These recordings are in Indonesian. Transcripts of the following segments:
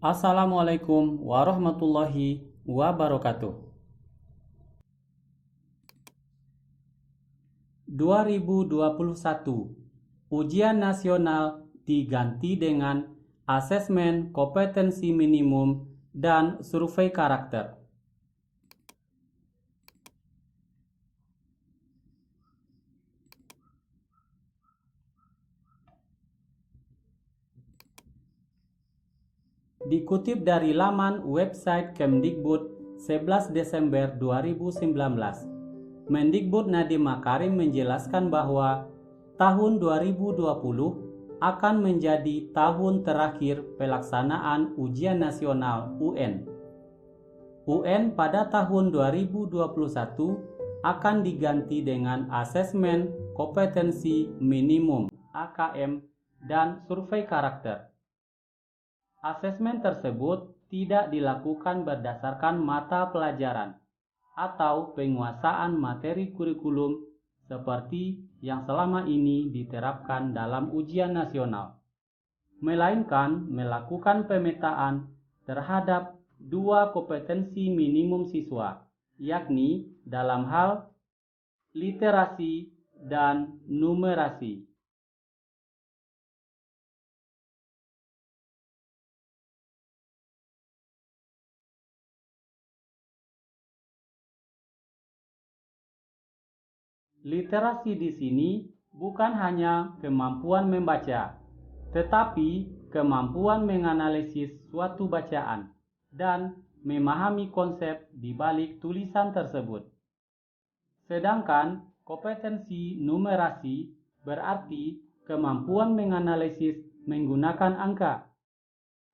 Assalamualaikum warahmatullahi wabarakatuh. 2021 Ujian nasional diganti dengan asesmen kompetensi minimum dan survei karakter. Dikutip dari laman website Kemdikbud 11 Desember 2019, Mendikbud Nadiem Makarim menjelaskan bahwa tahun 2020 akan menjadi tahun terakhir pelaksanaan ujian nasional UN. UN pada tahun 2021 akan diganti dengan asesmen kompetensi minimum (AKM) dan survei karakter. Asesmen tersebut tidak dilakukan berdasarkan mata pelajaran atau penguasaan materi kurikulum seperti yang selama ini diterapkan dalam ujian nasional, melainkan melakukan pemetaan terhadap dua kompetensi minimum siswa, yakni dalam hal literasi dan numerasi. Literasi di sini bukan hanya kemampuan membaca, tetapi kemampuan menganalisis suatu bacaan dan memahami konsep di balik tulisan tersebut. Sedangkan kompetensi numerasi berarti kemampuan menganalisis menggunakan angka.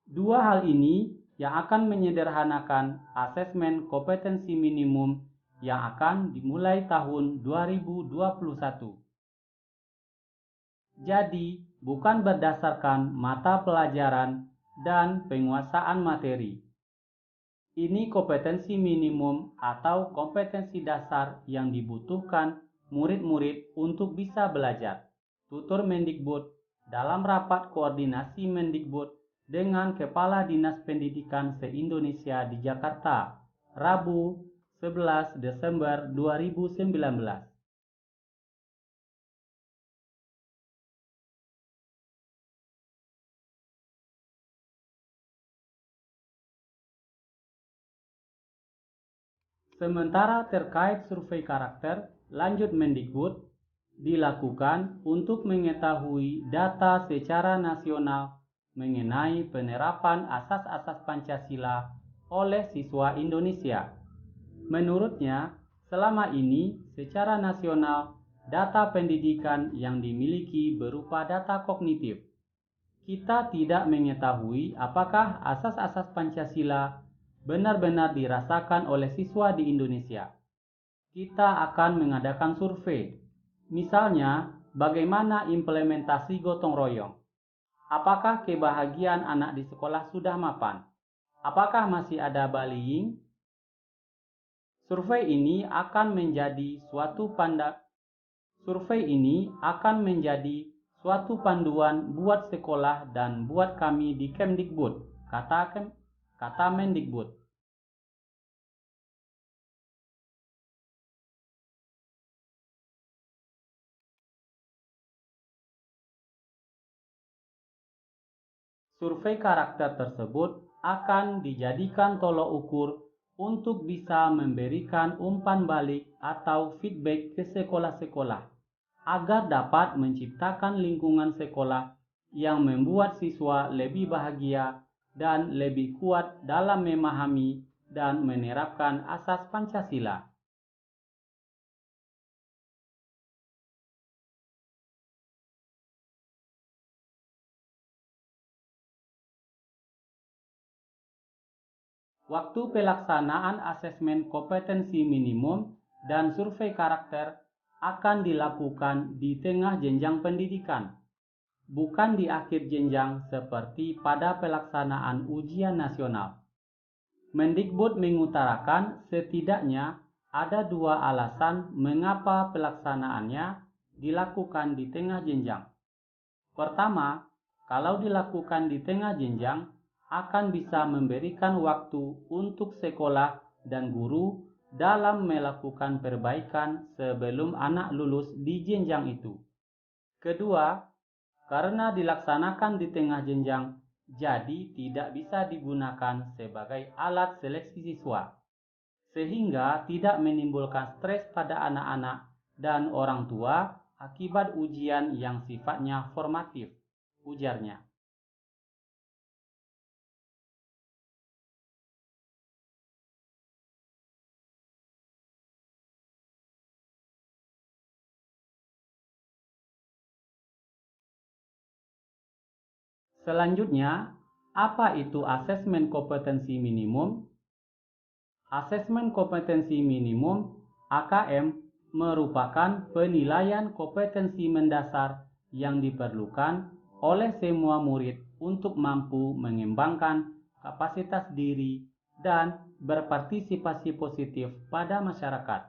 Dua hal ini yang akan menyederhanakan asesmen kompetensi minimum yang akan dimulai tahun 2021. Jadi, bukan berdasarkan mata pelajaran dan penguasaan materi. Ini kompetensi minimum atau kompetensi dasar yang dibutuhkan murid-murid untuk bisa belajar. Tutur Mendikbud dalam rapat koordinasi Mendikbud dengan Kepala Dinas Pendidikan se-Indonesia di Jakarta, Rabu 11 Desember 2019. Sementara terkait survei karakter, lanjut Mendikbud, dilakukan untuk mengetahui data secara nasional mengenai penerapan asas-asas Pancasila oleh siswa Indonesia. Menurutnya, selama ini secara nasional data pendidikan yang dimiliki berupa data kognitif. Kita tidak mengetahui apakah asas-asas Pancasila benar-benar dirasakan oleh siswa di Indonesia. Kita akan mengadakan survei. Misalnya, bagaimana implementasi gotong royong? Apakah kebahagiaan anak di sekolah sudah mapan? Apakah masih ada bullying? Survei ini akan menjadi suatu panduan buat sekolah dan buat kami di Kemdikbud, kata Mendikbud. Survei karakter tersebut akan dijadikan tolok ukur untuk bisa memberikan umpan balik atau feedback ke sekolah-sekolah agar dapat menciptakan lingkungan sekolah yang membuat siswa lebih bahagia dan lebih kuat dalam memahami dan menerapkan asas Pancasila. Waktu pelaksanaan asesmen kompetensi minimum dan survei karakter akan dilakukan di tengah jenjang pendidikan, bukan di akhir jenjang seperti pada pelaksanaan ujian nasional. Mendikbud mengutarakan setidaknya ada dua alasan mengapa pelaksanaannya dilakukan di tengah jenjang. Pertama, kalau dilakukan di tengah jenjang, akan bisa memberikan waktu untuk sekolah dan guru dalam melakukan perbaikan sebelum anak lulus di jenjang itu. Kedua, karena dilaksanakan di tengah jenjang, jadi tidak bisa digunakan sebagai alat seleksi siswa, sehingga tidak menimbulkan stres pada anak-anak dan orang tua akibat ujian yang sifatnya formatif, ujarnya. Selanjutnya, apa itu asesmen kompetensi minimum? Asesmen kompetensi minimum (AKM) merupakan penilaian kompetensi mendasar yang diperlukan oleh semua murid untuk mampu mengembangkan kapasitas diri dan berpartisipasi positif pada masyarakat.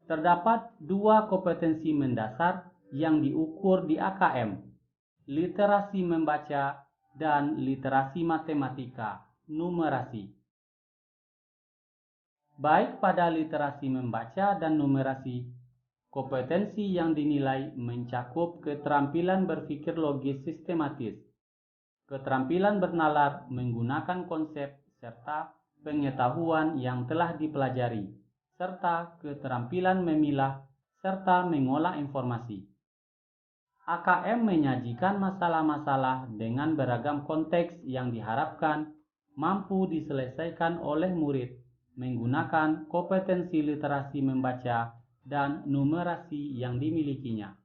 Terdapat dua kompetensi mendasar yang diukur di AKM, literasi membaca dan literasi matematika, numerasi. Baik pada literasi membaca dan numerasi, kompetensi yang dinilai mencakup keterampilan berpikir logis sistematis, keterampilan bernalar menggunakan konsep serta pengetahuan yang telah dipelajari, serta keterampilan memilah serta mengolah informasi. AKM menyajikan masalah-masalah dengan beragam konteks yang diharapkan mampu diselesaikan oleh murid menggunakan kompetensi literasi membaca dan numerasi yang dimilikinya.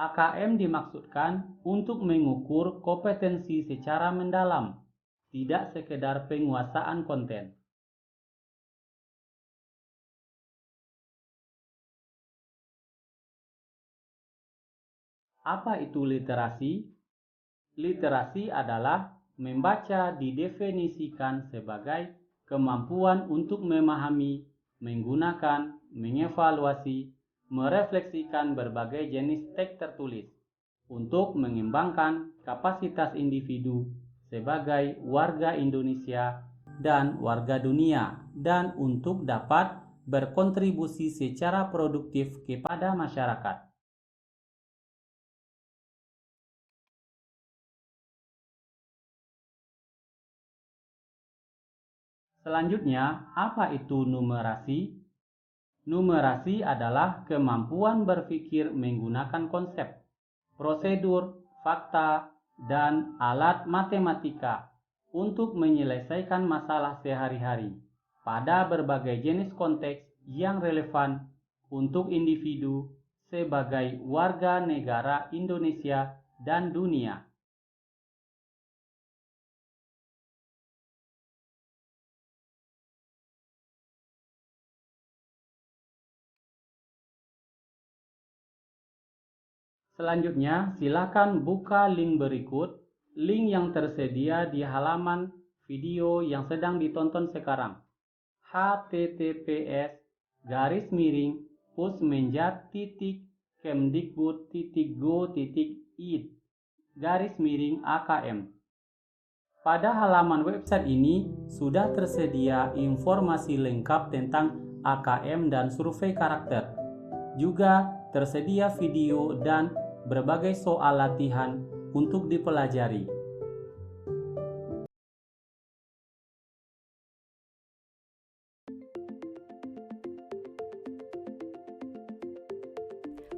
AKM dimaksudkan untuk mengukur kompetensi secara mendalam, tidak sekedar penguasaan konten. Apa itu literasi? Literasi adalah membaca didefinisikan sebagai kemampuan untuk memahami, menggunakan, mengevaluasi, merefleksikan berbagai jenis teks tertulis untuk mengembangkan kapasitas individu sebagai warga Indonesia dan warga dunia dan untuk dapat berkontribusi secara produktif kepada masyarakat. Selanjutnya, apa itu numerasi? Numerasi adalah kemampuan berpikir menggunakan konsep, prosedur, fakta, dan alat matematika untuk menyelesaikan masalah sehari-hari pada berbagai jenis konteks yang relevan untuk individu sebagai warga negara Indonesia dan dunia. Selanjutnya, silakan buka link berikut, link yang tersedia di halaman video yang sedang ditonton sekarang. https://pusmenjat.kemdikbud.go.id/AKM. Pada halaman website ini sudah tersedia informasi lengkap tentang AKM dan survei karakter. Juga tersedia video dan berbagai soal latihan untuk dipelajari.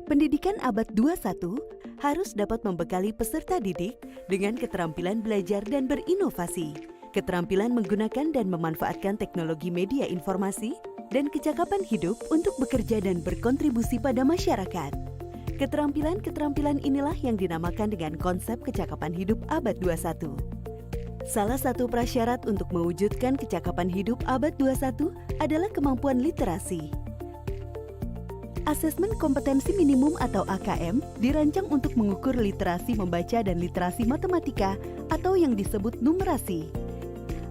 Pendidikan abad 21 harus dapat membekali peserta didik dengan keterampilan belajar dan berinovasi, keterampilan menggunakan dan memanfaatkan teknologi media informasi, dan kecakapan hidup untuk bekerja dan berkontribusi pada masyarakat. Keterampilan-keterampilan inilah yang dinamakan dengan konsep kecakapan hidup abad 21. Salah satu prasyarat untuk mewujudkan kecakapan hidup abad 21 adalah kemampuan literasi. Asesmen kompetensi minimum atau AKM dirancang untuk mengukur literasi membaca dan literasi matematika atau yang disebut numerasi.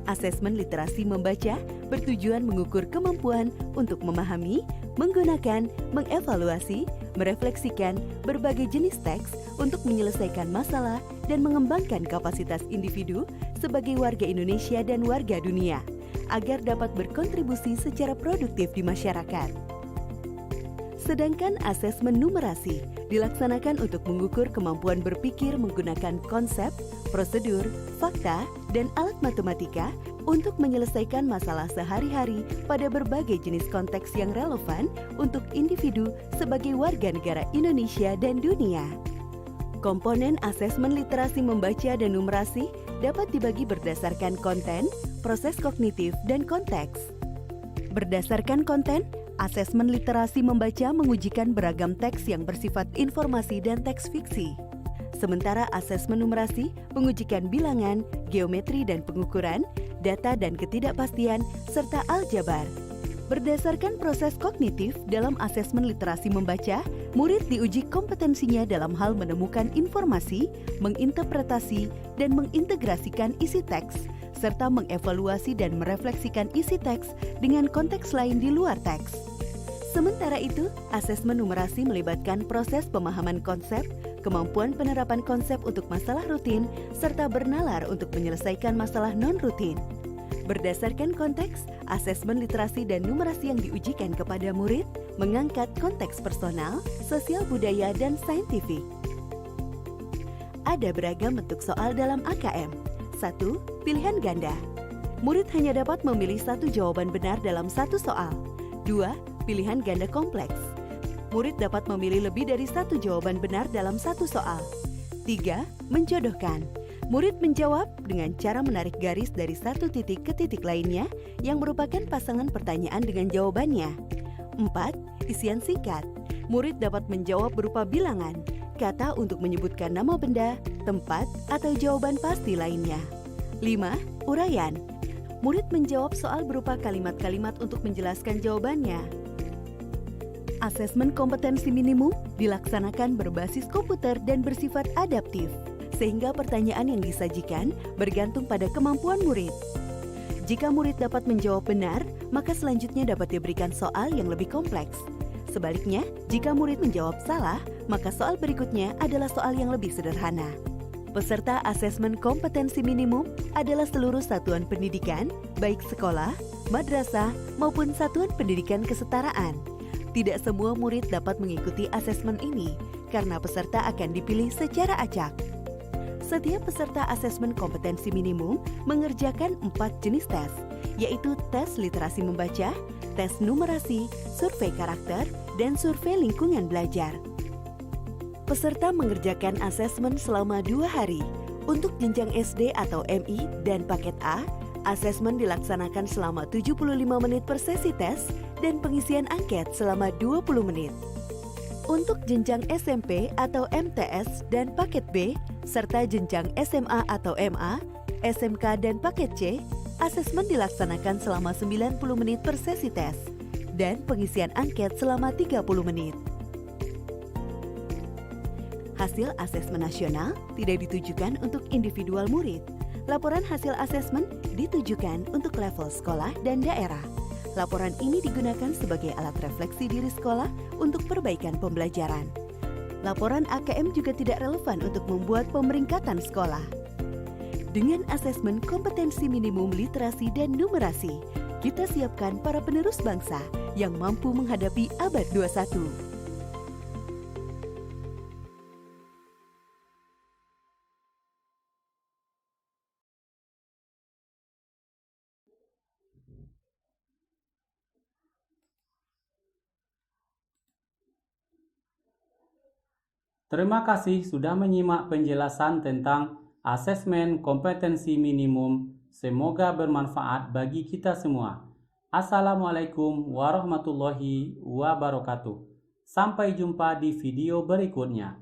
Asesmen literasi membaca bertujuan mengukur kemampuan untuk memahami, menggunakan, mengevaluasi, merefleksikan berbagai jenis teks untuk menyelesaikan masalah dan mengembangkan kapasitas individu sebagai warga Indonesia dan warga dunia, agar dapat berkontribusi secara produktif di masyarakat. Sedangkan asesmen numerasi dilaksanakan untuk mengukur kemampuan berpikir menggunakan konsep, prosedur, fakta, dan alat matematika untuk menyelesaikan masalah sehari-hari pada berbagai jenis konteks yang relevan untuk individu sebagai warga negara Indonesia dan dunia. Komponen asesmen literasi membaca dan numerasi dapat dibagi berdasarkan konten, proses kognitif, dan konteks. Berdasarkan konten, asesmen literasi membaca mengujikan beragam teks yang bersifat informasi dan teks fiksi. Sementara asesmen numerasi mengujikan bilangan, geometri dan pengukuran, data dan ketidakpastian, serta aljabar. Berdasarkan proses kognitif dalam asesmen literasi membaca, murid diuji kompetensinya dalam hal menemukan informasi, menginterpretasi, dan mengintegrasikan isi teks, serta mengevaluasi dan merefleksikan isi teks dengan konteks lain di luar teks. Sementara itu, asesmen numerasi melibatkan proses pemahaman konsep, kemampuan penerapan konsep untuk masalah rutin, serta bernalar untuk menyelesaikan masalah non-rutin. Berdasarkan konteks, asesmen literasi dan numerasi yang diujikan kepada murid mengangkat konteks personal, sosial budaya, dan saintifik. Ada beragam bentuk soal dalam AKM. 1. Pilihan ganda. Murid hanya dapat memilih satu jawaban benar dalam satu soal. 2. Pilihan ganda kompleks. Murid dapat memilih lebih dari satu jawaban benar dalam satu soal. 3. Menjodohkan. Murid menjawab dengan cara menarik garis dari satu titik ke titik lainnya yang merupakan pasangan pertanyaan dengan jawabannya. 4. Isian singkat. Murid dapat menjawab berupa bilangan, kata untuk menyebutkan nama benda, tempat, atau jawaban pasti lainnya. 5. Uraian. Murid menjawab soal berupa kalimat-kalimat untuk menjelaskan jawabannya. Asesmen kompetensi minimum dilaksanakan berbasis komputer dan bersifat adaptif, sehingga pertanyaan yang disajikan bergantung pada kemampuan murid. Jika murid dapat menjawab benar, maka selanjutnya dapat diberikan soal yang lebih kompleks. Sebaliknya, jika murid menjawab salah, maka soal berikutnya adalah soal yang lebih sederhana. Peserta asesmen kompetensi minimum adalah seluruh satuan pendidikan, baik sekolah, madrasah, maupun satuan pendidikan kesetaraan. Tidak semua murid dapat mengikuti asesmen ini, karena peserta akan dipilih secara acak. Setiap peserta asesmen kompetensi minimum mengerjakan 4 jenis tes, yaitu tes literasi membaca, tes numerasi, survei karakter, dan survei lingkungan belajar. Peserta mengerjakan asesmen selama 2 hari. Untuk jenjang SD atau MI dan paket A, asesmen dilaksanakan selama 75 menit per sesi tes dan pengisian angket selama 20 menit. Untuk jenjang SMP atau MTS dan paket B, serta jenjang SMA atau MA, SMK dan paket C, asesmen dilaksanakan selama 90 menit per sesi tes dan pengisian angket selama 30 menit. Hasil asesmen nasional tidak ditujukan untuk individual murid. Laporan hasil asesmen ditujukan untuk level sekolah dan daerah. Laporan ini digunakan sebagai alat refleksi diri sekolah untuk perbaikan pembelajaran. Laporan AKM juga tidak relevan untuk membuat pemeringkatan sekolah. Dengan asesmen kompetensi minimum literasi dan numerasi, kita siapkan para penerus bangsa yang mampu menghadapi abad 21. Terima kasih sudah menyimak penjelasan tentang asesmen kompetensi minimum. Semoga bermanfaat bagi kita semua. Assalamualaikum warahmatullahi wabarakatuh. Sampai jumpa di video berikutnya.